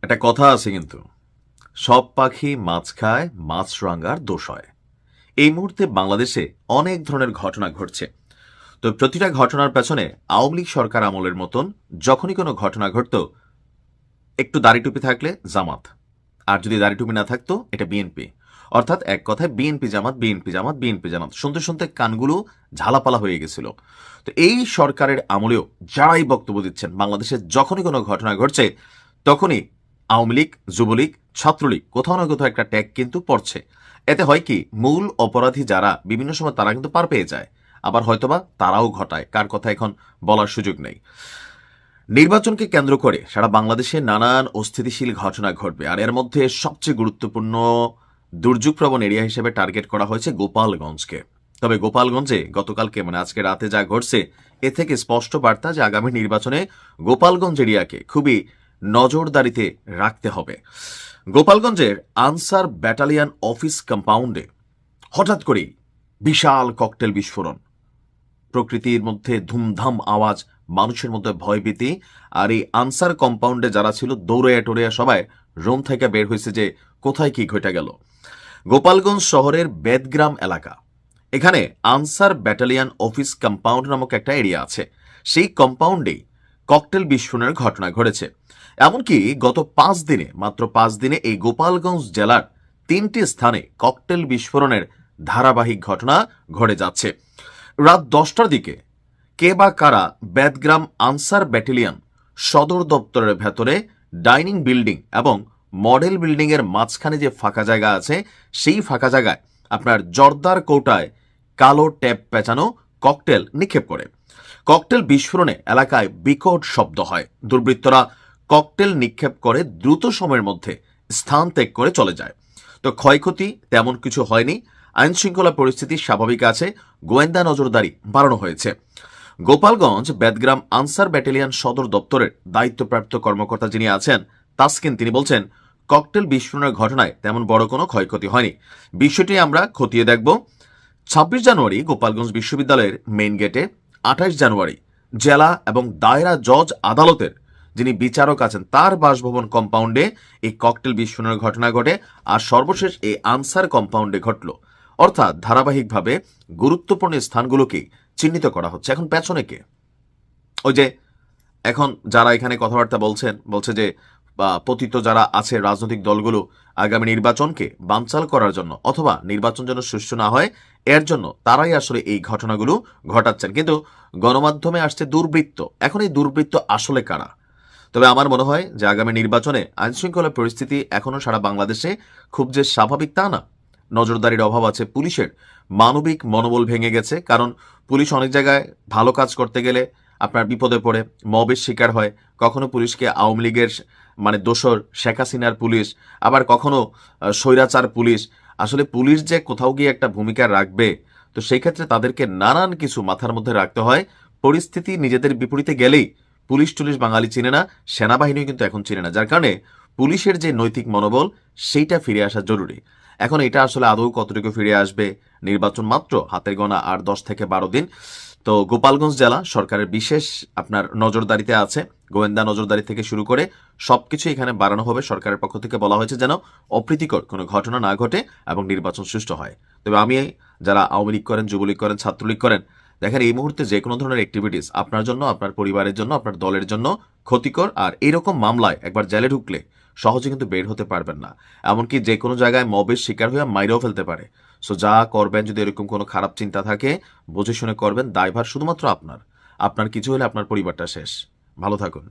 একটা কথা আছে কিন্তু, সব পাখি মাছ খায়, মাছরাঙার দোষ হয়। এই মুহূর্তে বাংলাদেশে অনেক ধরনের ঘটনা ঘটছে। তো প্রতিটা ঘটনার পেছনে আওয়ামী লীগ সরকার আমলের মতন যখনই কোনো ঘটনা ঘটতো, একটু দাড়ি টুপি থাকলে জামাত, আর যদি দাড়ি টুপি না থাকতো এটা বিএনপি। অর্থাৎ এক কথায় বিএনপি জামাত, বিএনপি জামাত, বিএনপি জামাত, শুনতে শুনতে কানগুলো ঝালাপালা হয়ে গেছিল। তো এই সরকারের আমলেও যারাই বক্তব্য দিচ্ছেন, বাংলাদেশে যখনই কোনো ঘটনা ঘটছে তখনই আওয়ামী লীগ, যুবলীগ, ছাত্রলীগ কোথাও না কোথাও একটা ট্যাগ কিন্তু পড়ছে। এতে হয় কি, মূল অপরাধী যারা বিভিন্ন সময় তারা কিন্তু পার পেয়ে যায়, আবার হয়তোবা তারাও ঘটায়, কার কথা এখন বলার সুযোগ নেই। নির্বাচনকে কেন্দ্র করে সারা বাংলাদেশে নানান অস্থিতিশীল ঘটনা ঘটবে, আর এর মধ্যে সবচেয়ে গুরুত্বপূর্ণ দুর্যোগপ্রবণ এরিয়া হিসেবে টার্গেট করা হয়েছে গোপালগঞ্জকে। তবে গোপালগঞ্জে গতকালকে মানে আজকে রাতে যা ঘটছে, এ থেকে স্পষ্ট বার্তা যে আগামী নির্বাচনে গোপালগঞ্জ এরিয়াকে খুবই নজরদারিতে রাখতে হবে। গোপালগঞ্জের আনসার ব্যাটালিয়ন অফিস কম্পাউন্ডে হঠাৎ করেই বিশাল ককটেল বিস্ফোরণ, প্রকৃতির মধ্যে ধুমধাম আওয়াজ, মানুষের মধ্যে ভয়ভীতি। আর এই আনসার কম্পাউন্ডে যারা ছিল দৌড়ে টোড়ে সবাই রুম থেকে বের হয়েছে যে কোথায় কি ঘটে গেল। গোপালগঞ্জ শহরের বেদগ্রাম এলাকা, এখানে আনসার ব্যাটালিয়ন অফিস কম্পাউন্ড নামক একটা এরিয়া আছে। সেই কম্পাউন্ডেই ককটেল বিস্ফোরণের ঘটনা ঘটেছে। এমনকি গত 5 দিনে, মাত্র 5 দিনে এই গোপালগঞ্জ জেলার 3টি স্থানে ককটেল বিস্ফোরণের ধারাবাহিক ঘটনা ঘটে যাচ্ছে। রাত 10টার দিকে কে বা কারা বেদগ্রাম আনসার ব্যাটালিয়ন সদর দপ্তরের ভেতরে ডাইনিং বিল্ডিং এবং মডেল বিল্ডিং এর মাঝখানে যে ফাঁকা জায়গা আছে, সেই ফাঁকা জায়গায় আপনার জর্দার কৌটায় কালো ট্যাপ পেঁচানো ককটেল নিক্ষেপ করে। ককটেল বিস্ফোরণে এলাকায় বিকট শব্দ হয়। দুর্বৃত্তরা ককটেল নিক্ষেপ করে দ্রুত সময়ের মধ্যে স্থান ত্যাগ করে চলে যায়। তো ক্ষয়ক্ষতি তেমন কিছু হয়নি, আইনশৃঙ্খলা পরিস্থিতি স্বাভাবিক আছে, গোয়েন্দা নজরদারি বাড়ানো হয়েছে। গোপালগঞ্জ বেদগ্রাম আনসার ব্যাটালিয়ন সদর দপ্তরের দায়িত্বপ্রাপ্ত কর্মকর্তা যিনি আছেন, তাসকিন, তিনি বলছেন ককটেল বিস্ফোরণের ঘটনায় তেমন বড় কোনো ক্ষয়ক্ষতি হয়নি। বিষয়টি আমরা খতিয়ে দেখব। 26 জানুয়ারি গোপালগঞ্জ বিশ্ববিদ্যালয়ের মেইন গেটে, 28 জানুয়ারি জেলা এবং দায়রা জজ আদালতের যিনি বিচারক আছেন তার বাসভবন কম্পাউন্ডে এই ককটেল বিস্ফোরণের ঘটনা ঘটে, আর সর্বশেষ এই আনসার কম্পাউন্ডে ঘটল। অর্থাৎ ধারাবাহিকভাবে গুরুত্বপূর্ণ স্থানগুলোকে চিহ্নিত করা হচ্ছে। এখন পেছনে কে? ওই যে এখন যারা এখানে কথাবার্তা বলছে যে পতিত যারা আছে রাজনৈতিক দলগুলো আগামী নির্বাচনকে বানচাল করার জন্য অথবা নির্বাচন যেন সুষ্ঠু না হয় এর জন্য তারাই আসলে এই ঘটনাগুলো ঘটাচ্ছেন। কিন্তু গণমাধ্যমে আসছে দুর্বৃত্ত। এখন এই দুর্বৃত্ত আসলে কারা? তবে আমার মনে হয় যে আগামী নির্বাচনে আইনশৃঙ্খলা পরিস্থিতি এখনো সারা বাংলাদেশে খুব যে স্বাভাবিক তা না। নজরদারির অভাব আছে, পুলিশের মানবিক মনোবল ভেঙে গেছে। কারণ পুলিশ অনেক জায়গায় ভালো কাজ করতে গেলে আপনার বিপদে পড়ে মবের শিকার হয়। কখনো পুলিশকে আওয়ামী লীগের মানে দোসর শেখ হাসিনার পুলিশ, আবার কখনো স্বৈরাচার পুলিশ। আসলে পুলিশ যে কোথাও গিয়ে একটা ভূমিকা রাখবে, তো সেই ক্ষেত্রে তাদেরকে নানান কিছু মাথার মধ্যে রাখতে হয়। পরিস্থিতি নিজেদের বিপরীতে গেলেই পুলিশ টুলিশ বাঙালি চিনে না, সেনাবাহিনীও কিন্তু এখন চিনে না, যার কারণে পুলিশের যে নৈতিক মনোবল সেইটা ফিরে আসা জরুরি। এখন এটা আসলে আদৌ কতটুকু ফিরে আসবে, নির্বাচন মাত্র হাতের গোনা আর 10 থেকে 12 দিন। তো গোপালগঞ্জ জেলা সরকারের বিশেষ আপনার নজরদারিতে আছে, গোয়েন্দা নজরদারি থেকে শুরু করে সবকিছু এখানে বাড়ানো হবে। সরকারের পক্ষ থেকে বলা হয়েছে যেন অপ্রীতিকর কোনো ঘটনা না ঘটে এবং নির্বাচন সুষ্ঠু হয়। তবে আমি যারা আওয়ামী লীগ করেন, যুবলীগ করেন, ছাত্রলীগ করেন, দেখেন এই মুহূর্তে যে কোনো ধরনের অ্যাক্টিভিটিস আপনার জন্য, আপনার পরিবারের জন্য, আপনার দলের জন্য ক্ষতিকর। আর এইরকম মামলায় একবার জেলে ঢুকলে সহজে কিন্তু বের হতে পারবেন না। এমনকি যে কোনো জায়গায় মবের শিকার হয়ে মাইরেও ফেলতে পারে। সো যা করবেন, যদি এরকম কোনো খারাপ চিন্তা থাকে বুঝে শুনে করবেন। দায়ভার শুধুমাত্র আপনার। আপনার কিছু হলে আপনার পরিবারটা শেষ। ভালো থাকুন।